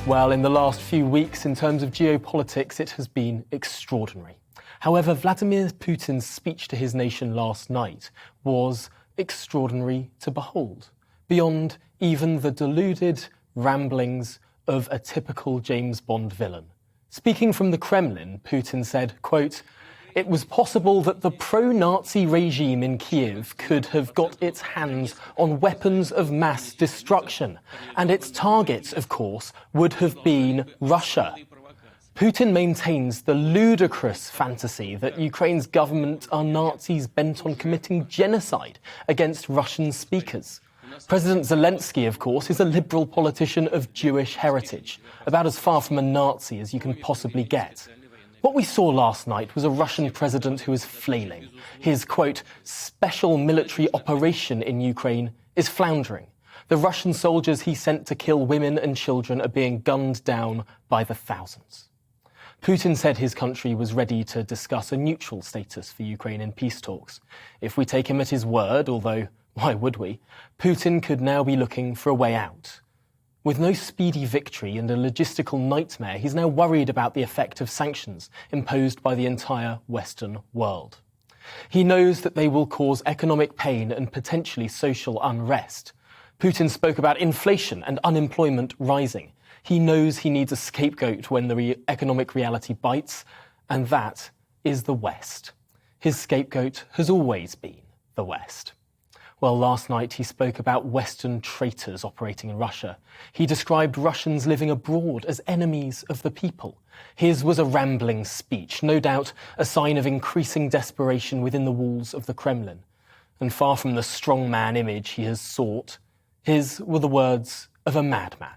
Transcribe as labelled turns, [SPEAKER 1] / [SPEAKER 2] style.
[SPEAKER 1] Well, in the last few weeks, in terms of geopolitics, it has been extraordinary. However, Vladimir Putin's speech to his nation last night was extraordinary to behold, beyond even the deluded ramblings of a typical James Bond villain. Speaking from the Kremlin, Putin said, quote, "It was possible that the pro-Nazi regime in Kiev could have got its hands on weapons of mass destruction, and its target, of course, would have been Russia." Putin maintains the ludicrous fantasy that Ukraine's government are Nazis bent on committing genocide against Russian speakers. President Zelensky, of course, is a liberal politician of Jewish heritage, about as far from a Nazi as you can possibly get. What we saw last night was a Russian president who is flailing. His, quote, special military operation in Ukraine is floundering. The Russian soldiers he sent to kill women and children are being gunned down by the thousands. Putin said his country was ready to discuss a neutral status for Ukraine in peace talks. If we take him at his word, although why would we, Putin could now be looking for a way out. With no speedy victory and a logistical nightmare, he's now worried about the effect of sanctions imposed by the entire Western world. He knows that they will cause economic pain and potentially social unrest. Putin spoke about inflation and unemployment rising. He knows he needs a scapegoat when the economic reality bites, and that is the West. His scapegoat has always been the West. Well, last night he spoke about Western traitors operating in Russia. He described Russians living abroad as enemies of the people. His was a rambling speech, no doubt a sign of increasing desperation within the walls of the Kremlin. And far from the strongman image he has sought, his were the words of a madman.